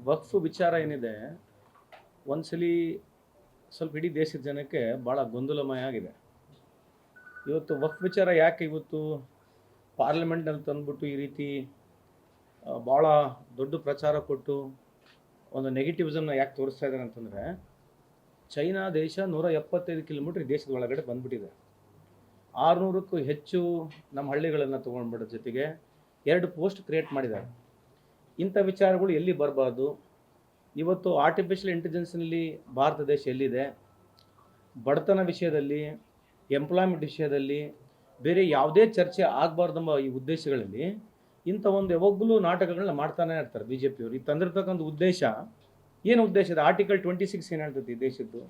ವಕ್ಫ್ ವಿಚಾರ ಏನಿದೆ ಒಂದ್ಸಲಿ ಸ್ವಲ್ಪ ಇಡೀ ದೇಶದ ಜನಕ್ಕೆ ಭಾಳ ಗೊಂದಲಮಯ ಆಗಿದೆ. ಇವತ್ತು ವಕ್ಫ್ ವಿಚಾರ ಯಾಕೆ ಇವತ್ತು ಪಾರ್ಲಿಮೆಂಟ್ನಲ್ಲಿ ತಂದುಬಿಟ್ಟು ಈ ರೀತಿ ಭಾಳ ದೊಡ್ಡ ಪ್ರಚಾರ ಕೊಟ್ಟು ಒಂದು ನೆಗೆಟಿವಿಸಮ್ನ ಯಾಕೆ ತೋರಿಸ್ತಾ ಇದ್ದಾರೆ ಅಂತಂದರೆ, ಚೈನಾ ದೇಶ 175 ಕಿಲೋಮೀಟ್ರ್ ದೇಶದ ಒಳಗಡೆ ಬಂದುಬಿಟ್ಟಿದೆ. 600ಕ್ಕೂ ಹೆಚ್ಚು ನಮ್ಮ ಹಳ್ಳಿಗಳನ್ನು ತೊಗೊಂಡ್ಬಿಡೋ ಜೊತೆಗೆ 2 ಪೋಸ್ಟ್ ಕ್ರಿಯೇಟ್ ಮಾಡಿದ್ದಾರೆ. ಇಂಥ ವಿಚಾರಗಳು ಎಲ್ಲಿ ಬರಬಾರ್ದು. ಇವತ್ತು ಆರ್ಟಿಫಿಷಿಯಲ್ ಇಂಟೆಲಿಜೆನ್ಸ್ನಲ್ಲಿ ಭಾರತ ದೇಶ ಎಲ್ಲಿದೆ, ಬಡತನ ವಿಷಯದಲ್ಲಿ, ಎಂಪ್ಲಾಯ್ಮೆಂಟ್ ವಿಷಯದಲ್ಲಿ ಬೇರೆ ಯಾವುದೇ ಚರ್ಚೆ ಆಗಬಾರ್ದೆಂಬ ಈ ಉದ್ದೇಶಗಳಲ್ಲಿ ಇಂಥ ಒಂದು ಯಾವಾಗಲೂ ನಾಟಕಗಳನ್ನ ಮಾಡ್ತಾನೆ ಇರ್ತಾರೆ ಬಿ ಜೆ ಪಿಯವರು. ಈ ತಂದಿರ್ತಕ್ಕಂಥ ಉದ್ದೇಶ ಏನು ಉದ್ದೇಶ ಇದೆ? ಆರ್ಟಿಕಲ್ 26 ಏನು ಹೇಳ್ತೈತಿ ಈ ದೇಶದ್ದು?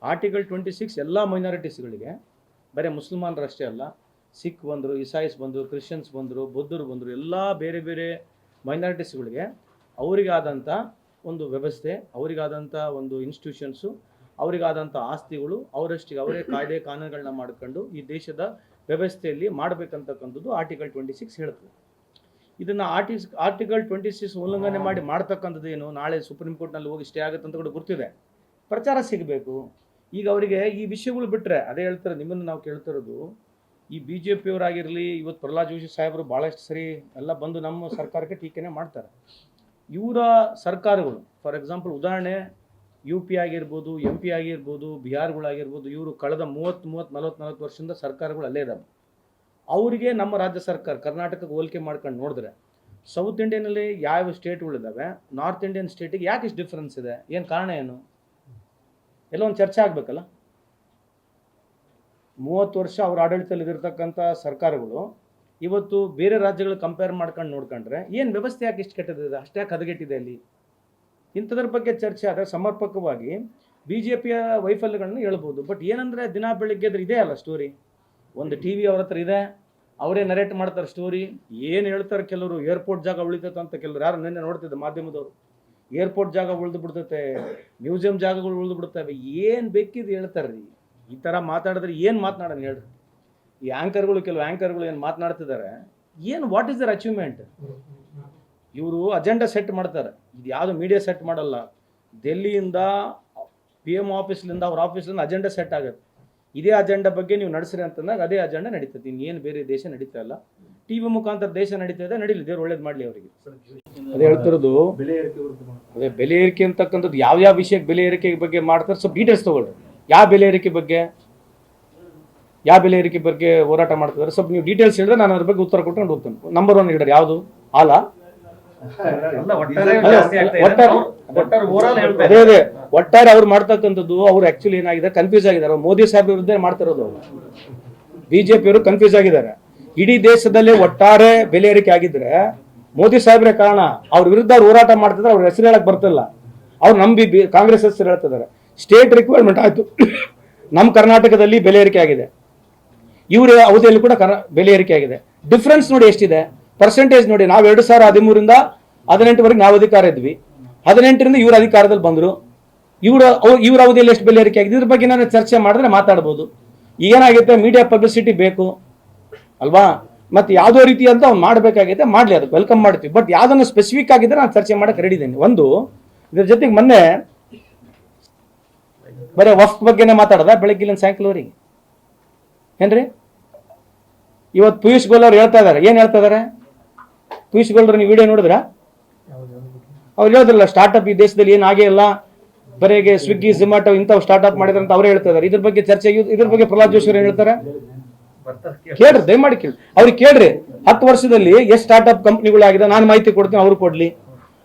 ಆರ್ಟಿಕಲ್ 26 ಎಲ್ಲ ಮೈನಾರಿಟೀಸ್ಗಳಿಗೆ, ಬರೀ ಮುಸಲ್ಮಾನರಷ್ಟೇ ಅಲ್ಲ, ಸಿಖ್ ಬಂದರು, ಇಸಾಯಿಸ್ ಬಂದರು, ಕ್ರಿಶ್ಚಿಯನ್ಸ್ ಬಂದರು, ಬೌದ್ಧರು ಬಂದರು, ಎಲ್ಲ ಬೇರೆ ಬೇರೆ ಮೈನಾರಿಟೀಸ್ಗಳಿಗೆ ಅವರಿಗಾದಂಥ ಒಂದು ವ್ಯವಸ್ಥೆ, ಅವರಿಗಾದಂಥ ಒಂದು ಇನ್ಸ್ಟಿಟ್ಯೂಷನ್ಸು, ಅವರಿಗಾದಂಥ ಆಸ್ತಿಗಳು, ಅವರಷ್ಟಿಗೆ ಅವರೇ ಕಾಯ್ದೆ ಕಾನೂನುಗಳನ್ನ ಮಾಡ್ಕೊಂಡು ಈ ದೇಶದ ವ್ಯವಸ್ಥೆಯಲ್ಲಿ ಮಾಡಬೇಕಂತಕ್ಕಂಥದ್ದು ಆರ್ಟಿಕಲ್ 26 ಹೇಳ್ತದೆ. ಇದನ್ನು ಆರ್ಟಿಕಲ್ 26 ಉಲ್ಲಂಘನೆ ಮಾಡಿ ಮಾಡ್ತಕ್ಕಂಥದ್ದು ಏನು? ನಾಳೆ ಸುಪ್ರೀಂ ಕೋರ್ಟ್ನಲ್ಲಿ ಹೋಗಿ ಸ್ಟೇ ಆಗುತ್ತೆ ಅಂತ ಕೂಡ ಗೊತ್ತಿದೆ. ಪ್ರಚಾರ ಸಿಗಬೇಕು. ಈಗ ಅವರಿಗೆ ಈ ವಿಷಯಗಳು ಬಿಟ್ಟರೆ ಅದೇ ಹೇಳ್ತಾರೆ. ನಿಮ್ಮನ್ನು ನಾವು ಕೇಳ್ತಿರೋದು, ಈ ಬಿ ಜೆ ಪಿಯವರಾಗಿರಲಿ, ಇವತ್ತು ಪ್ರಹ್ಲಾದ್ ಜೋಶಿ ಸಾಹೇಬರು ಭಾಳಷ್ಟು ಸರಿ ಎಲ್ಲ ಬಂದು ನಮ್ಮ ಸರ್ಕಾರಕ್ಕೆ ಟೀಕೆನೇ ಮಾಡ್ತಾರೆ. ಇವರ ಸರ್ಕಾರಗಳು, ಫಾರ್ ಎಕ್ಸಾಂಪಲ್ ಉದಾಹರಣೆ ಯು ಪಿ ಆಗಿರ್ಬೋದು, ಎಂ ಪಿ ಆಗಿರ್ಬೋದು, ಬಿಹಾರ್ಗಳಾಗಿರ್ಬೋದು, ಇವರು ಕಳೆದ 30-40 ವರ್ಷದಿಂದ ಸರ್ಕಾರಗಳು ಅಲ್ಲೇ ಇದ್ದಾವೆ. ಅವರಿಗೆ ನಮ್ಮ ರಾಜ್ಯ ಸರ್ಕಾರ ಕರ್ನಾಟಕಕ್ಕೆ ಹೋಲಿಕೆ ಮಾಡ್ಕೊಂಡು ನೋಡಿದ್ರೆ, ಸೌತ್ ಇಂಡಿಯನಲ್ಲಿ ಯಾವ ಸ್ಟೇಟ್ಗಳಿದ್ದಾವೆ, ನಾರ್ತ್ ಇಂಡಿಯನ್ ಸ್ಟೇಟಿಗೆ ಯಾಕೆ ಇಷ್ಟು ಡಿಫ್ರೆನ್ಸ್ ಇದೆ? ಏನು ಕಾರಣ ಏನು? ಎಲ್ಲ ಒಂದು ಚರ್ಚೆ ಆಗಬೇಕಲ್ಲ. 30 ವರ್ಷ ಅವ್ರ ಆಡಳಿತದಲ್ಲಿ ಇದಿರ್ತಕ್ಕಂಥ ಸರ್ಕಾರಗಳು ಇವತ್ತು ಬೇರೆ ರಾಜ್ಯಗಳು ಕಂಪೇರ್ ಮಾಡ್ಕೊಂಡು ನೋಡ್ಕೊಂಡ್ರೆ ಏನು ವ್ಯವಸ್ಥೆ ಯಾಕೆ ಇಷ್ಟು ಕೆಟ್ಟದಿದೆ, ಅಷ್ಟೇ ಹದಗೆಟ್ಟಿದೆ ಅಲ್ಲಿ? ಇಂಥದ್ರ ಬಗ್ಗೆ ಚರ್ಚೆ ಆದರೆ ಸಮರ್ಪಕವಾಗಿ ಬಿ ಜೆ ಪಿಯ ವೈಫಲ್ಯಗಳನ್ನ ಹೇಳ್ಬೋದು. ಬಟ್ ಏನಂದರೆ ದಿನ ಬೆಳಿಗ್ಗೆ ಅದ್ರ ಇದೆ ಅಲ್ಲ ಸ್ಟೋರಿ, ಒಂದು ಟಿ ವಿ ಅವ್ರ ಹತ್ರ ಇದೆ, ಅವರೇ ನರೇಟ್ ಮಾಡ್ತಾರೆ ಸ್ಟೋರಿ. ಏನು ಹೇಳ್ತಾರೆ ಕೆಲವರು, ಏರ್ಪೋರ್ಟ್ ಜಾಗ ಉಳಿತೈತೆ ಅಂತ, ಕೆಲವರು ಯಾರು ನಿನ್ನೆ ನೋಡ್ತಿದ್ದೆ ಮಾಧ್ಯಮದವರು, ಏರ್ಪೋರ್ಟ್ ಜಾಗ ಉಳಿದು ಬಿಡ್ತೈತೆ, ಮ್ಯೂಸಿಯಂ ಜಾಗಗಳು ಉಳಿದು ಬಿಡ್ತವೆ, ಏನು ಬೇಕಿದ್ದು ಹೇಳ್ತಾರೆ ರೀ. ಈ ಥರ ಮಾತಾಡಿದ್ರೆ ಏನು ಮಾತನಾಡೋಣ ಹೇಳ್ರಿ? ಈ ಆ್ಯಂಕರ್ಗಳು, ಕೆಲವು ಆ್ಯಂಕರ್ಗಳು ಏನು ಮಾತನಾಡ್ತಿದ್ದಾರೆ, ಏನು ವಾಟ್ ಈಸ್ ದರ್ ಅಚೀವ್ಮೆಂಟ್? ಇವರು ಅಜೆಂಡಾ ಸೆಟ್ ಮಾಡ್ತಾರೆ. ಇದು ಯಾವುದು ಮೀಡಿಯಾ ಸೆಟ್ ಮಾಡಲ್ಲ. ಡೆಲ್ಲಿಯಿಂದ PM ಆಫೀಸ್ಲಿಂದ ಅವ್ರ ಆಫೀಸ್ಲಿಂದ ಅಜೆಂಡಾ ಸೆಟ್ ಆಗುತ್ತೆ. ಇದೇ ಅಜೆಂಡಾ ಬಗ್ಗೆ ನೀವು ನಡೆಸ್ರಿ ಅಂತಂದಾಗ ಅದೇ ಅಜೆಂಡಾ ನಡೀತದೆ. ಇನ್ನೇನು ಬೇರೆ ದೇಶ ನಡೀತಾ ಇಲ್ಲ, ಟಿ ವಿ ಮುಖಾಂತರ ದೇಶ ನಡೀತಾ ಇದೆ. ನಡೀಲಿ, ದೇವ್ರು ಒಳ್ಳೇದು ಮಾಡಲಿ ಅವರಿಗೆ. ಅದೇ ಹೇಳ್ತಿರೋದು, ಅದೇ ಬೆಲೆ ಏರಿಕೆ ಅಂತಕ್ಕಂಥದ್ದು ಯಾವ ವಿಷಯಕ್ಕೆ ಬೆಲೆ ಏರಿಕೆ ಬಗ್ಗೆ ಮಾಡ್ತಾರೆ, ಸ್ವಲ್ಪ ಡೀಟೇಲ್ಸ್ ತೊಗೊಳ್ರಿ. ಯಾವ ಬೆಲೆ ಏರಿಕೆ ಬಗ್ಗೆ ಹೋರಾಟ ಮಾಡ್ತಿದ್ದಾರೆ, ಸ್ವಲ್ಪ ನೀವು ಡೀಟೇಲ್ಸ್ ಹೇಳಿದ್ರೆ ನಾನು ಅದ್ರ ಬಗ್ಗೆ ಉತ್ತರ ಕೊಟ್ಕೊಂಡು ಹೋಗ್ತೇನೆ. ನಂಬರ್ 1 ಹೇಳಿದ್ರೆ ಯಾವುದು? ಹಾಲ? ಅದೇ ಒಟ್ಟಾರೆ ಅವ್ರು ಮಾಡ್ತಕ್ಕಂಥದ್ದು, ಅವ್ರು ಆಕ್ಚುಲಿ ಏನಾಗಿದೆ, ಕನ್ಫ್ಯೂಸ್ ಆಗಿದ್ದಾರೆ. ಮೋದಿ ಸಾಹೇಬ್ ವಿರುದ್ಧ ಮಾಡ್ತಿರೋದು ಅವರು. ಬಿಜೆಪಿಯವರು ಕನ್ಫ್ಯೂಸ್ ಆಗಿದ್ದಾರೆ. ಇಡೀ ದೇಶದಲ್ಲೇ ಒಟ್ಟಾರೆ ಬೆಲೆ ಏರಿಕೆ ಆಗಿದ್ರೆ ಮೋದಿ ಸಾಹೇಬ್ರೆ ಕಾರಣ. ಅವ್ರ ವಿರುದ್ಧ ಅವ್ರು ಹೋರಾಟ ಮಾಡ್ತಿದ್ರೆ ಅವ್ರ ಹೆಸರು ಹೇಳಕ್ ಬರ್ತಿಲ್ಲ. ಅವ್ರು ನಂಬಿ ಕಾಂಗ್ರೆಸ್ ಹೆಸರು ಹೇಳ್ತಿದ್ದಾರೆ. ಸ್ಟೇಟ್ ರಿಕ್ವೈರ್ಮೆಂಟ್ ಆಯ್ತು, ನಮ್ಮ ಕರ್ನಾಟಕದಲ್ಲಿ ಬೆಲೆ ಏರಿಕೆ ಆಗಿದೆ, ಇವರ ಅವಧಿಯಲ್ಲಿ ಕೂಡ ಬೆಲೆ ಏರಿಕೆ ಆಗಿದೆ. ಡಿಫ್ರೆನ್ಸ್ ನೋಡಿ ಎಷ್ಟಿದೆ, ಪರ್ಸೆಂಟೇಜ್ ನೋಡಿ. ನಾವು 2013ರಿಂದ 18ವರೆಗೆ ನಾವು ಅಧಿಕಾರ ಇದ್ವಿ, 18ರಿಂದ ಇವ್ರ ಅಧಿಕಾರದಲ್ಲಿ ಬಂದರು. ಇವ್ರ ಅವಧಿಯಲ್ಲಿ ಎಷ್ಟು ಬೆಲೆ ಏರಿಕೆ ಆಗಿದೆ, ಇದ್ರ ಬಗ್ಗೆ ನಾನು ಚರ್ಚೆ ಮಾಡಿದ್ರೆ ಮಾತಾಡ್ಬೋದು. ಏನಾಗುತ್ತೆ, ಮೀಡಿಯಾ ಪಬ್ಲಿಸಿಟಿ ಬೇಕು ಅಲ್ವಾ? ಮತ್ತೆ ಯಾವುದೋ ರೀತಿ ಅಂತ ಅವ್ನು ಮಾಡಬೇಕಾಗಿದೆ, ಮಾಡಲಿ, ಅದಕ್ಕೆ ವೆಲ್ಕಮ್ ಮಾಡ್ತೀವಿ. ಬಟ್ ಯಾವುದನ್ನು ಸ್ಪೆಸಿಫಿಕ್ ಆಗಿದ್ರೆ ನಾನು ಚರ್ಚೆ ಮಾಡಕ್ಕೆ ರೆಡಿ ಇದ್ದೀನಿ. ಒಂದು, ಇದ್ರ ಜೊತೆಗೆ ಮೊನ್ನೆ ಬರೀ ವಫ್ ಬಗ್ಗೆನೇ ಮಾತಾಡದ ಬೆಳಗ್ಗಿನ ಸಾಯಂಕಾಲವರೆಗೆ ಏನ್ರಿ? ಇವತ್ತು ಪಿಯೂಷ್ ಗೋಯಲ್ ಅವ್ರು ಹೇಳ್ತಾ ಇದಾರೆ. ಏನು ಹೇಳ್ತಾ ಇದಾರೆ ಪಿಯೂಷ್ ಗೋಯಲ್? ನೀವು ವಿಡಿಯೋ ನೋಡಿದ್ರ? ಅವ್ರು ಹೇಳಿದ್ರಲ್ಲ, ಸ್ಟಾರ್ಟ್ಅಪ್ ಈ ದೇಶದಲ್ಲಿ ಏನಾಗೇ ಇಲ್ಲ, ಬರೀಗೆ ಸ್ವಿಗ್ಗಿ, ಝೊಮ್ಯಾಟೊ ಇಂಥವು ಸ್ಟಾರ್ಟ್ಅಪ್ ಮಾಡಿದ್ರೆ ಅಂತ ಅವರೇ ಹೇಳ್ತಾ ಇದಾರೆ. ಇದ್ರ ಬಗ್ಗೆ ಚರ್ಚೆ, ಇದ್ರ ಬಗ್ಗೆ ಪ್ರಹ್ಲಾದ್ ಜೋಶಿ ಅವ್ರು ಹೇಳ್ತಾರೆ. ಕೇಳ್ರಿ, ದಯಮಾಡಿ ಕೇಳಿ, ಅವ್ರಿಗೆ ಕೇಳ್ರಿ. 10 ವರ್ಷದಲ್ಲಿ ಎಷ್ಟು ಸ್ಟಾರ್ಟ್ಅಪ್ ಕಂಪ್ನಿಗಳಾಗಿದೆ, ನಾನು ಮಾಹಿತಿ ಕೊಡ್ತೀನಿ, ಅವ್ರು ಕೊಡ್ಲಿ.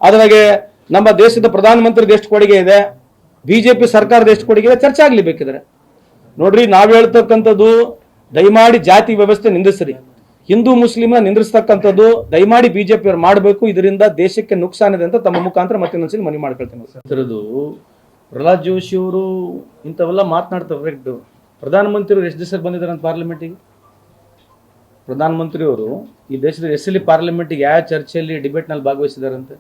ಅದ್ರಾಗೆ ನಮ್ಮ ದೇಶದ ಪ್ರಧಾನಮಂತ್ರಿದ ಎಷ್ಟು ಕೊಡುಗೆ ಇದೆ, ಬಿಜೆಪಿ ಸರ್ಕಾರದ ಎಷ್ಟು ಕೊಡುಗೆ ಇದೆ, ಚರ್ಚೆ ಆಗ್ಲಿ ಬೇಕಿದ್ರೆ. ನೋಡ್ರಿ, ನಾವು ಹೇಳ್ತಕ್ಕಂಥದ್ದು ದಯಮಾಡಿ ಜಾತಿ ವ್ಯವಸ್ಥೆ ನಿಂದಿಸ್ರಿ, ಹಿಂದೂ ಮುಸ್ಲಿಮ್ನ ನಿಂದಿಸ್ತಕ್ಕಂಥದ್ದು ದಯಮಾಡಿ ಬಿಜೆಪಿ ಅವ್ರು ಮಾಡಬೇಕು. ಇದರಿಂದ ದೇಶಕ್ಕೆ ನುಕ್ಸಾನ ಇದೆ ಅಂತ ತಮ್ಮ ಮುಖಾಂತರ ಮತ್ತೆ ಇನ್ನೊಂದ್ಸಲಿ ಮನವಿ ಮಾಡ್ಕೊಳ್ತೇನೆ. ಪ್ರಹ್ಲಾದ್ ಜೋಶಿ ಅವರು ಇಂಥವೆಲ್ಲ ಮಾತನಾಡ್ತಾರೆ. ಪ್ರಧಾನಮಂತ್ರಿಯವರು ಎಷ್ಟು ದಿವಸ ಬಂದಿದ್ದಾರೆ ಅಂತ ಪಾರ್ಲಿಮೆಂಟಿಗೆ? ಪ್ರಧಾನಮಂತ್ರಿಯವರು ಈ ದೇಶದ ಎಸ್ಎಲ್ಲಿ ಪಾರ್ಲಿಮೆಂಟಿಗೆ ಯಾವ ಚರ್ಚೆಯಲ್ಲಿ ಡಿಬೇಟ್ನಲ್ಲಿ ಭಾಗವಹಿಸಿದಾರಂತೆ?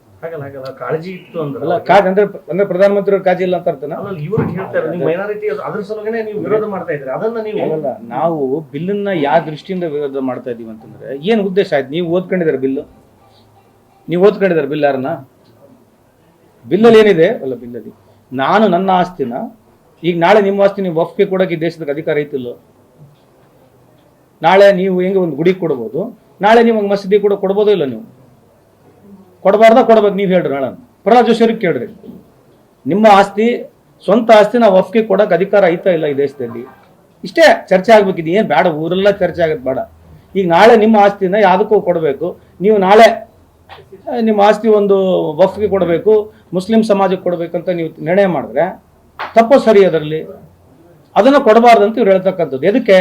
ಕಾಳಜಿ ಇತ್ತು ಅಂದ್ರೆ ಪ್ರಧಾನಮಂತ್ರಿ ಅವ್ರ ಕಾಳಜಿ ಇಲ್ಲ ಅಂತ ಅರ್ಥನಾ? ನಾವು ಬಿಲ್ಲನ್ನ ಯಾವ ದೃಷ್ಟಿಯಿಂದ ವಿರೋಧ ಮಾಡ್ತಾ ಇದೀವಿ ಅಂತಂದ್ರೆ, ಏನು ಉದ್ದೇಶ ಆಯ್ತು? ನೀವು ಓದ್ಕೊಂಡಿದ್ದಾರೆ ಬಿಲ್? ನೀವು ಓದ್ಕೊಂಡಿದ್ದಾರೆ ಬಿಲ್? ಯಾರನ್ನ ಬಿಲ್ಲಲ್ಲಿ ಏನಿದೆ ಅಲ್ಲ, ಬಿಲ್ಲಲ್ಲಿ ನಾನು ನನ್ನ ಆಸ್ತಿನ ಈಗ ನಾಳೆ ನಿಮ್ಮ ಆಸ್ತಿ ನೀವು ವಫ್ಗೆ ಕೊಡೋಕೆ ಈ ದೇಶದ ಅಧಿಕಾರ ಐತಿಲ್ಲ. ನಾಳೆ ನೀವು ಹೆಂಗೆ ಒಂದು ಗುಡಿ ಕೊಡ್ಬೋದು, ನಾಳೆ ನೀವು ಮಸೀದಿ ಕೂಡ ಕೊಡ್ಬೋದೋ ಇಲ್ಲ, ನೀವು ಕೊಡಬೇಕು. ನೀವು ಹೇಳ್ರಿ, ನಾಳೆ ಪ್ರಹ್ಲಾದ್ ಜೋಶಿ ಅವ್ರಿಗೆ ಕೇಳ್ರಿ, ನಿಮ್ಮ ಆಸ್ತಿ ಸ್ವಂತ ಆಸ್ತಿ ನಾವು ವಫ್ಗೆ ಕೊಡೋಕೆ ಅಧಿಕಾರ ಐತಾ ಇಲ್ಲ ಈ ದೇಶದಲ್ಲಿ? ಇಷ್ಟೇ ಚರ್ಚೆ ಆಗ್ಬೇಕಿದೆ, ಏನು ಬೇಡ, ಊರೆಲ್ಲ ಚರ್ಚೆ ಆಗೋದು ಬೇಡ. ಈಗ ನಾಳೆ ನಿಮ್ಮ ಆಸ್ತಿನ ಯಾವುದಕ್ಕೂ ಕೊಡಬೇಕು, ನೀವು ನಾಳೆ ನಿಮ್ಮ ಆಸ್ತಿ ಒಂದು ವಫ್ಗೆ ಕೊಡಬೇಕು, ಮುಸ್ಲಿಂ ಸಮಾಜಕ್ಕೆ ಕೊಡಬೇಕಂತ ನೀವು ನಿರ್ಣಯ ಮಾಡಿದ್ರೆ ತಪ್ಪು ಸರಿ ಅದರಲ್ಲಿ? ಅದನ್ನು ಕೊಡಬಾರ್ದಂತ ಇವ್ರು ಹೇಳ್ತಕ್ಕಂಥದ್ದು. ಎದಕ್ಕೆ?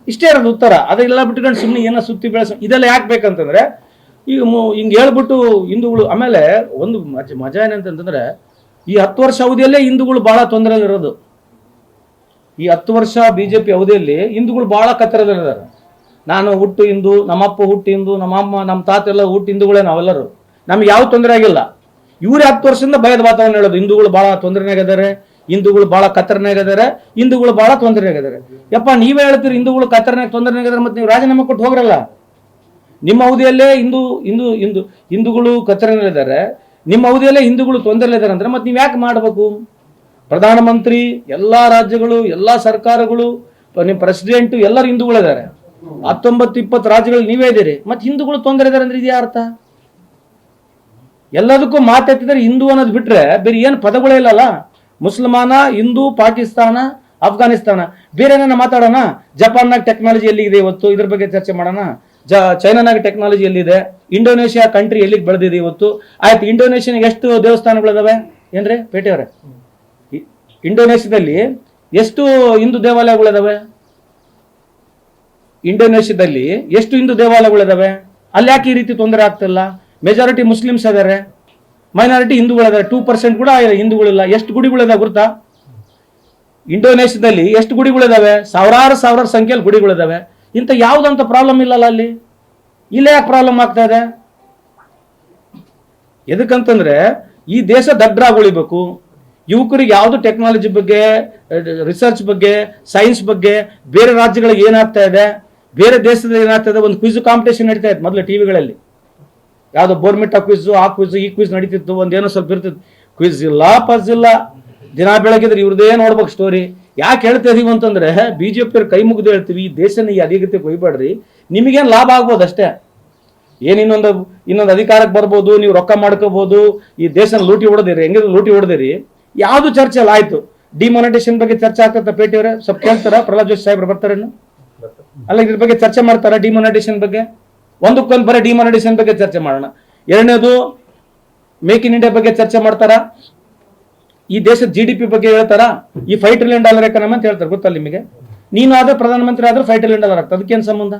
ಇಷ್ಟೇ ಇರೋದು ಉತ್ತರ. ಅದೆಲ್ಲ ಬಿಟ್ಕೊಂಡು ಸುಮ್ಮನೆ ಏನೋ ಸುತ್ತಿ ಬೆಳೆಸ ಇದೆಲ್ಲ ಯಾಕೆ ಬೇಕಂತಂದ್ರೆ ಈಗ ಹಿಂಗೆ ಹೇಳ್ಬಿಟ್ಟು ಹಿಂದೂಗಳು. ಆಮೇಲೆ ಒಂದು ಮಜಾ ಏನಂತಂದ್ರೆ ಈ 10 ವರ್ಷ ಅವಧಿಯಲ್ಲೇ ಹಿಂದೂಗಳು ಬಹಳ ತೊಂದರೆಯಲ್ಲಿರೋದು. ಈ 10 ವರ್ಷ ಬಿಜೆಪಿ ಅವಧಿಯಲ್ಲಿ ಹಿಂದೂಗಳು ಬಹಳ ಕತ್ತರದಲ್ಲಿದ್ದಾರೆ. ನಾನು ಹುಟ್ಟು ಹಿಂದೂ, ನಮ್ಮಪ್ಪ ಹುಟ್ಟು ಹಿಂದೂ, ನಮ್ಮಮ್ಮ ನಮ್ಮ ತಾತ ಎಲ್ಲ ಹುಟ್ಟು ಹಿಂದೂಗಳೇ ನಾವೆಲ್ಲರೂ, ನಮ್ಗೆ ಯಾವ ತೊಂದರೆ ಆಗಿಲ್ಲ. ಇವರೇ 10 ವರ್ಷದಿಂದ ಭಯದ ವಾತಾವರಣ ಹೇಳೋದು, ಹಿಂದೂಗಳು ಬಹಳ ತೊಂದರೆನಾಗಿದ್ದಾರೆ, ಹಿಂದೂಗಳು ಬಹಳ ಕತ್ತರನಾಗಿದ್ದಾರೆ, ಹಿಂದೂಗಳು ಬಹಳ ತೊಂದರೆನಾಗಿದ್ದಾರೆ. ಯಪ್ಪ, ನೀವೇ ಹೇಳ್ತೀರಿ ಹಿಂದೂಗಳು ಕತ್ತರನಾಗ ತೊಂದರೆನಾಗಿದ್ದಾರೆ, ಮತ್ತೆ ನೀವು ರಾಜೀನಾಮೆ ಕೊಟ್ಟು ಹೋಗ್ರಲ್ಲ. ನಿಮ್ಮ ಅವಧಿಯಲ್ಲೇ ಹಿಂದೂಗಳು ಕತ್ತರನಲ್ಲಿದ್ದಾರೆ, ನಿಮ್ಮ ಅವಧಿಯಲ್ಲೇ ಹಿಂದೂಗಳು ತೊಂದರೆಲಿದ್ದಾರೆ ಅಂದ್ರೆ ಮತ್ತೆ ನೀವು ಯಾಕೆ ಮಾಡಬೇಕು? ಪ್ರಧಾನಮಂತ್ರಿ, ಎಲ್ಲಾ ರಾಜ್ಯಗಳು, ಎಲ್ಲಾ ಸರ್ಕಾರಗಳು, ನಿಮ್ಮ ಪ್ರೆಸಿಡೆಂಟ್ ಎಲ್ಲರೂ ಹಿಂದೂಗಳಿದ್ದಾರೆ. 19-20 ರಾಜ್ಯಗಳು ನೀವೇ ಇದ್ದೀರಿ, ಮತ್ತೆ ಹಿಂದೂಗಳು ತೊಂದರೆ ಇದ್ದಾರೆ ಅಂದ್ರೆ ಇದೇ ಅರ್ಥ? ಎಲ್ಲದಕ್ಕೂ ಮಾತೆತ್ತಿದ್ರೆ ಹಿಂದೂ ಅನ್ನೋದು ಬಿಟ್ರೆ ಬೇರೆ ಏನು ಪದಗಳೇ ಇಲ್ಲಲ್ಲ. ಮುಸಲ್ಮಾನ, ಹಿಂದೂ, ಪಾಕಿಸ್ತಾನ, ಅಫ್ಘಾನಿಸ್ತಾನ, ಬೇರೆ ಏನಾರ ಮಾತಾಡೋಣ. ಜಪಾನ್ನಾಗ ಟೆಕ್ನಾಲಜಿ ಎಲ್ಲಿದೆ ಇವತ್ತು, ಇದ್ರ ಬಗ್ಗೆ ಚರ್ಚೆ ಮಾಡೋಣ. ಚೈನಾನಾಗ ಟೆಕ್ನಾಲಜಿ ಎಲ್ಲಿದೆ, ಇಂಡೋನೇಷಿಯಾ ಕಂಟ್ರಿ ಎಲ್ಲಿಗೆ ಬೆಳೆದಿದೆ ಇವತ್ತು. ಆಯ್ತು, ಇಂಡೋನೇಷಿಯಾಗ ಎಷ್ಟು ದೇವಸ್ಥಾನಗಳಿದಾವೆ ಏನ್ರಿ ಪೇಟೆಯವರೇ? ಇಂಡೋನೇಷ್ಯಾದಲ್ಲಿ ಎಷ್ಟು ಹಿಂದೂ ದೇವಾಲಯಗಳಿದಾವೆ? ಇಂಡೋನೇಷ್ಯಾದಲ್ಲಿ ಎಷ್ಟು ಹಿಂದೂ ದೇವಾಲಯಗಳಿದಾವೆ? ಅಲ್ಲಿ ಯಾಕೆ ಈ ರೀತಿ ತೊಂದರೆ ಆಗ್ತಿಲ್ಲ? ಮೆಜಾರಿಟಿ ಮುಸ್ಲಿಮ್ಸ್ ಇದಾರೆ, ಮೈನಾರಿಟಿ ಹಿಂದೂಗಳಿದಾರೆ, 2% ಕೂಡ ಹಿಂದೂಗಳಿಲ್ಲ. ಎಷ್ಟು ಗುಡಿಗಳಿದಾವೆ ಗೊತ್ತಾ? ಇಂಡೋನೇಷ್ಯಾದಲ್ಲಿ ಎಷ್ಟು ಗುಡಿಗಳಿದಾವೆ? ಸಾವಿರಾರು ಸಂಖ್ಯೆಯಲ್ಲಿ ಗುಡಿಗಳಿದಾವೆ. ಇಂಥ ಯಾವುದಂತ ಪ್ರಾಬ್ಲಮ್ ಇಲ್ಲಲ್ಲ ಅಲ್ಲಿ. ಇಲ್ಲೇ ಯಾಕೆ ಪ್ರಾಬ್ಲಮ್ ಆಗ್ತಾ ಇದೆ? ಎದಕ್ಕಂತಂದ್ರೆ ಈ ದೇಶ ದಡ್ಡರಾಗಿ ಉಳಿಬೇಕು. ಯುವಕರಿಗೆ ಯಾವುದು ಟೆಕ್ನಾಲಜಿ ಬಗ್ಗೆ, ರಿಸರ್ಚ್ ಬಗ್ಗೆ, ಸೈನ್ಸ್ ಬಗ್ಗೆ, ಬೇರೆ ರಾಜ್ಯಗಳಿಗೆ ಏನಾಗ್ತಾ ಇದೆ, ಬೇರೆ ದೇಶದಲ್ಲಿ ಏನಾಗ್ತಾ ಇದೆ, ಒಂದು ಕ್ವಿಜ್ ಕಾಂಪಿಟೇಷನ್ ನಡೀತಾ ಇತ್ತು ಮೊದಲು ಟಿವಿಗಳಲ್ಲಿ. ಯಾವ್ದೋ ಬೋರ್ಮಿಟಾ ಕ್ವಿಜ್, ಆ ಕ್ವಿಜ್, ಈ ಕ್ವಿಜ್ ನಡೀತಿತ್ತು. ಒಂದೇನೋ ಸ್ವಲ್ಪ ಇರ್ತಿತ್ತು. ಕ್ವಿಜ್ ಇಲ್ಲ, ಪಜ್ ಇಲ್ಲ, ದಿನ ಬೆಳಗಿದ್ರೆ ಇವ್ರದೇ ನೋಡ್ಬೇಕು ಸ್ಟೋರಿ. ಯಾಕೆ ಹೇಳ್ತಾ ಇದೀವಿ ಅಂತಂದ್ರೆ ಬಿಜೆಪಿಯವ್ರ ಕೈ ಮುಗಿದು ಹೇಳ್ತೀವಿ, ಈ ದೇಶನ ಈ ಅಧಿಗತ್ಯಕ್ಕೆ ಒಯ್ಬೇಡ್ರಿ, ನಿಮಗೇನು ಲಾಭ ಆಗ್ಬೋದು ಅಷ್ಟೇ. ಏನ್ ಇನ್ನೊಂದು ಅಧಿಕಾರಕ್ಕೆ ಬರ್ಬೋದು, ನೀವು ರೊಕ್ಕ ಮಾಡ್ಕೋಬಹುದು, ಈ ದೇಶನ ಲೂಟಿ ಹೊಡೆದಿರಿ, ಹೆಂಗಿದ್ರು ಲೂಟಿ ಹೊಡೆದಿರಿ. ಯಾವ್ದು ಚರ್ಚೆ ಅಲ್ಲ. ಆಯ್ತು, ಡಿಮಾನಿಟೇಷನ್ ಬಗ್ಗೆ ಚರ್ಚೆ ಆಗ್ತದ ಪೇಟೆಯವರೇ? ಸ್ವಲ್ಪ ಕೇಳ್ತಾರ? ಪ್ರಹ್ಲಾದ್ ಜೋಶಿ ಸಾಹೇಬ್ರು ಬರ್ತಾರೇನು? ಅಲ್ಲ, ಇದ್ರ ಬಗ್ಗೆ ಚರ್ಚೆ ಮಾಡ್ತಾರ? ಡಿಮಾನಿಟೇಷನ್ ಬಗ್ಗೆ ಒಂದಕ್ಕೊಂದು ಬರೀ ಡಿಮಾನಿಟೇಷನ್ ಬಗ್ಗೆ ಚರ್ಚೆ ಮಾಡೋಣ. ಎರಡನೇದು, ಮೇಕ್ ಇನ್ ಇಂಡಿಯಾ ಬಗ್ಗೆ ಚರ್ಚೆ ಮಾಡ್ತಾರ? ಈ ದೇಶದ GDP ಬಗ್ಗೆ ಹೇಳ್ತಾರ? ಈ $5 ಟ್ರಿಲಿಯನ್ ಎಕಾನಮಿ ಅಂತ ಹೇಳ್ತಾರೆ, ಗೊತ್ತಲ್ಲ ನಿಮಗೆ? ನೀನು ಆದ್ರೆ ಪ್ರಧಾನಮಂತ್ರಿ ಆದ್ರೆ $5 ಟ್ರಿಲಿಯನ್ ಆಗ್ತದೆ. ಅದಕ್ಕೇನು ಸಂಬಂಧ?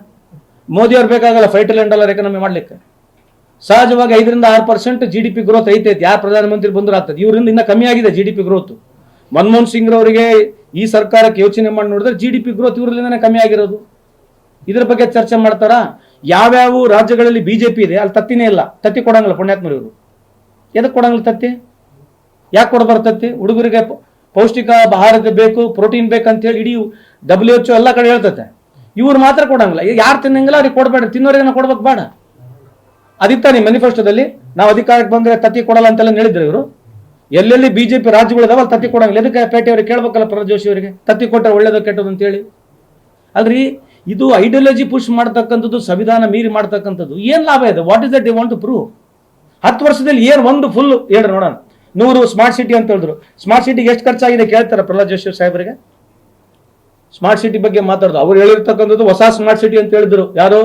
ಮೋದಿ ಅವ್ರು ಬೇಕಾಗಲ್ಲ $5 ಟ್ರಿಲಿಯನ್ ಎಕಾನಮಿ ಮಾಡ್ಲಿಕ್ಕೆ. ಸಹಜವಾಗಿ 5-6% GDP ಗ್ರೋತ್ ಐತೆ. ಯಾರು ಪ್ರಧಾನಮಂತ್ರಿ ಬಂದ್ರು ಆಗ್ತದೆ. ಇವರಿಂದ ಇನ್ನ ಕಮ್ಮಿ ಆಗಿದೆ GDP ಗ್ರೋತ್. ಮನಮೋಹನ್ ಸಿಂಗ್ ಅವರಿಗೆ ಈ ಸರ್ಕಾರಕ್ಕೆ ಯೋಚನೆ ಮಾಡಿ ನೋಡಿದ್ರೆ GDP ಗ್ರೋತ್ ಇವರಿಂದನೇ ಕಮ್ಮಿ ಆಗಿರೋದು. ಇದ್ರ ಬಗ್ಗೆ ಚರ್ಚೆ ಮಾಡ್ತಾರ? ಯಾವ್ಯಾವ ರಾಜ್ಯಗಳಲ್ಲಿ ಬಿಜೆಪಿ ಇದೆ ಅಲ್ಲಿ ತತ್ತಿನೇ ಇಲ್ಲ. ತತ್ತಿ ಕೊಡಂಗಿಲ್ಲ ಪುಣ್ಯಾತ್ಮರು ಇವರು. ಎದಕ್ಕೆ ಕೊಡಂಗಿಲ್ಲ ತತ್ತಿ? ಯಾಕೆ ಕೊಡಬಾರ್ದು ತತ್ತಿ? ಹುಡುಗರಿಗೆ ಪೌಷ್ಟಿಕ ಆಹಾರ ಬೇಕು, ಪ್ರೋಟೀನ್ ಬೇಕಂತೇಳಿ ಇಡೀ WHO ಎಲ್ಲ ಕಡೆ ಹೇಳ್ತತೆ. ಇವ್ರು ಮಾತ್ರ ಕೊಡಂಗಿಲ್ಲ. ಯಾರು ತಿನ್ನಂಗಿಲ್ಲ ಅವ್ರಿಗೆ ಕೊಡಬೇಡ, ತಿನ್ನೋರಿಗೆ ನಾವು ಕೊಡ್ಬೇಕು ಬೇಡ? ಅದಿತ್ತ ನಿಮ್ಮ ಮ್ಯಾನಿಫೆಸ್ಟೋದಲ್ಲಿ ನಾವು ಅಧಿಕಾರಕ್ಕೆ ಬಂದ್ರೆ ತತ್ತಿ ಕೊಡಲ್ಲ ಅಂತೆಲ್ಲ ಹೇಳಿದ್ರು ಇವರು. ಎಲ್ಲೆಲ್ಲಿ ಬಿಜೆಪಿ ರಾಜ್ಯಗಳಿದಾವೆ ಅಲ್ಲಿ ತತ್ತಿ ಕೊಡಂಗಿಲ್ಲ. ಎದಕ್ಕೆ ಪೇಟೆಯವ್ರಿಗೆ ಕೇಳ್ಬೇಕಲ್ಲ ಪ್ರಹ್ಲಾದ್ ಜೋಶಿ ಅವರಿಗೆ, ತತ್ತಿ ಕೊಟ್ಟರೆ ಒಳ್ಳೇದು ಕೆಟ್ಟದ್ದು ಅಂತೇಳಿ. ಅಲ್ರಿ, ಇದು ಐಡಿಯಾಲಜಿ ಪುಷ್ ಮಾಡ್ತಕ್ಕಂಥದ್ದು, ಸಂವಿಧಾನ ಮೀರಿ ಮಾಡ್ತಕ್ಕಂಥದ್ದು. ಏನ್ ಲಾಭ ಇದೆ? What is that they want to prove? 10 ವರ್ಷದಲ್ಲಿ ಏನ್ ಒಂದು ಫುಲ್ ಹೇಳ್ರಿ ನೋಡೋಣ. 100 ಸ್ಮಾರ್ಟ್ ಸಿಟಿ ಅಂತ ಹೇಳಿದ್ರು. ಸ್ಮಾರ್ಟ್ ಸಿಟಿಗೆ ಎಷ್ಟು ಖರ್ಚಾಗಿದೆ ಕೇಳ್ತಾರ ಪ್ರಹ್ಲಾದ್ ಜೋಶಿ ಸಾಹೇಬರಿಗೆ? ಸ್ಮಾರ್ಟ್ ಸಿಟಿ ಬಗ್ಗೆ ಮಾತಾಡೋದು ಅವ್ರು ಹೇಳಿರ್ತಕ್ಕಂಥದ್ದು ಹೊಸ ಸ್ಮಾರ್ಟ್ ಸಿಟಿ ಅಂತ ಹೇಳಿದ್ರು. ಯಾರು?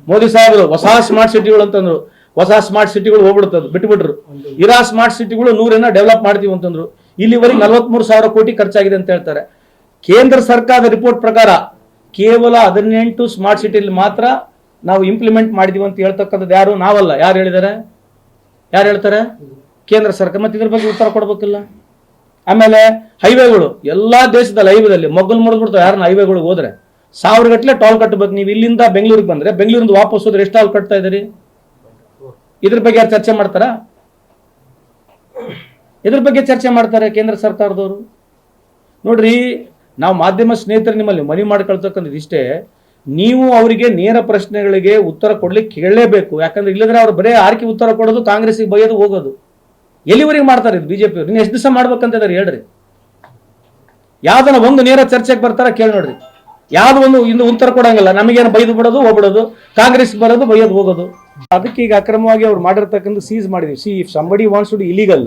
ಮೋದಿ ಸಾಹೇಬರು ಹೊಸ ಸ್ಮಾರ್ಟ್ ಸಿಟಿಗಳು ಅಂತಂದ್ರು. ಹೊಸ ಸ್ಮಾರ್ಟ್ ಸಿಟಿಗಳು ಹೋಗ್ಬಿಡ್ತದ್ದು, ಬಿಟ್ಬಿಟ್ರು. ಇರಾ ಸ್ಮಾರ್ಟ್ ಸಿಟಿಗಳು 100 ಡೆವಲಪ್ ಮಾಡ್ತೀವಿ ಅಂತಂದ್ರು. ಇಲ್ಲಿವರೆಗೆ 43,000 ಕೋಟಿ ಖರ್ಚಾಗಿದೆ ಅಂತ ಹೇಳ್ತಾರೆ. ಕೇಂದ್ರ ಸರ್ಕಾರದ ರಿಪೋರ್ಟ್ ಪ್ರಕಾರ ಕೇವಲ 18 ಸ್ಮಾರ್ಟ್ ಸಿಟಿಲಿ ಮಾತ್ರ ನಾವು ಇಂಪ್ಲಿಮೆಂಟ್ ಮಾಡಿದೀವಿ ಅಂತ ಹೇಳ್ತಕ್ಕಂಥದ್ದು ಯಾರು? ನಾವಲ್ಲ. ಯಾರು ಹೇಳಿದ್ದಾರೆ? ಯಾರು ಹೇಳ್ತಾರೆ? ಕೇಂದ್ರ ಸರ್ಕಾರ. ಮತ್ತೆ ಇದ್ರ ಬಗ್ಗೆ ಉತ್ತರ ಕೊಡ್ಬೇಕಿಲ್ಲ. ಆಮೇಲೆ ಹೈವೇಗಳು, ಎಲ್ಲಾ ದೇಶದಲ್ಲಿ ಹೈವೇದಲ್ಲಿ ಮೊಗ್ಗಲ್ ಮುರಿದ್ಬಿಡ್ತಾವೆ. ಯಾರನ್ನ ಹೈವೇಗಳಿಗೆ ಹೋದ್ರೆ 1000 ಗಟ್ಟಲೆ ಟೋಲ್ ಕಟ್ಟಬೇಕು. ನೀವು ಇಲ್ಲಿಂದ ಬೆಂಗಳೂರಿಗೆ ಬಂದ್ರೆ ಬೆಂಗಳೂರಿಂದ ವಾಪಸ್ ಹೋದ್ರೆ ಎಷ್ಟು ಟೋಲ್ ಕಟ್ತಾ ಇದ್ದೀರಿ? ಇದ್ರ ಬಗ್ಗೆ ಯಾರು ಚರ್ಚೆ ಮಾಡ್ತಾರ? ಇದ್ರ ಬಗ್ಗೆ ಚರ್ಚೆ ಮಾಡ್ತಾರೆ ಕೇಂದ್ರ ಸರ್ಕಾರದವರು? ನೋಡ್ರಿ, ನಾವು ಮಾಧ್ಯಮ ಸ್ನೇಹಿತರು ನಿಮ್ಮಲ್ಲಿ ಮನವಿ ಮಾಡ್ಕೊಳ್ತಕ್ಕಂಥದ್ದು ಇಷ್ಟೇ. ನೀವು ಅವರಿಗೆ ನೇರ ಪ್ರಶ್ನೆಗಳಿಗೆ ಉತ್ತರ ಕೊಡ್ಲಿಕ್ಕೆ ಕೇಳಲೇಬೇಕು. ಯಾಕಂದ್ರೆ ಇಲ್ಲದ್ರೆ ಅವ್ರು ಬರೇ ಆರ್ಕಿ ಉತ್ತರ ಕೊಡೋದು, ಕಾಂಗ್ರೆಸ್ಗೆ ಬೈಯೋದು, ಹೋಗೋದು. ಎಲ್ಲಿವರೆಗೆ ಮಾಡ್ತಾರೆ ಇದು ಬಿಜೆಪಿ ಅವ್ರು? ಇನ್ನು ಎಷ್ಟು ದಿವಸ ಮಾಡ್ಬೇಕಂತ ಇದಾರೆ ಹೇಳ್ರಿ. ಯಾವ್ದನ್ನ ಒಂದು ನೇರ ಚರ್ಚೆಗೆ ಬರ್ತಾರ ಕೇಳಿ ನೋಡ್ರಿ. ಯಾವ್ದು ಒಂದು ಇನ್ನು ಉತ್ತರ ಕೊಡಂಗಿಲ್ಲ. ನಮಗೇನು ಬೈದು ಬಿಡೋದು ಹೋಗ್ಬಿಡೋದು, ಕಾಂಗ್ರೆಸ್ ಬರೋದು ಬೈಯೋದು ಹೋಗೋದು. ಅದಕ್ಕೆ ಈಗ ಅಕ್ರಮವಾಗಿ ಅವ್ರು ಮಾಡಿರ್ತಕ್ಕಂಥ ಸೀಸ್ ಮಾಡಿದ್ವಿ. See if somebody wants to do illegal,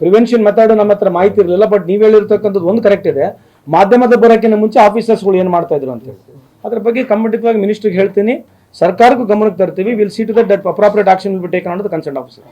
prevention method ನಮ್ಮ ಹತ್ರ ಮಾಹಿತಿ ಇರಲಿಲ್ಲ. ಬಟ್ ನೀವು ಹೇಳಿರ್ತಕ್ಕಂಥದ್ದು ಒಂದು ಕರೆಕ್ಟ್ ಇದೆ. ಮಾಧ್ಯಮದ ಬರೋಕ್ಕಿಂತ ಮುಂಚೆ ಆಫೀಸರ್ಸ್ಗಳು ಏನು ಮಾಡ್ತಾ ಇದ್ರು ಅಂತ ಹೇಳಿ ಅದ್ರ ಬಗ್ಗೆ ಖಂಡಿತವಾಗಿ ಮಿನಿಸ್ಟರ್ಗೆ ಹೇಳ್ತೀನಿ, ಸರ್ಕಾರಕ್ಕೂ ಗಮನಕ್ಕೆ ತರ್ತೀವಿ. Will see to that appropriate action will be taken on the concern officer.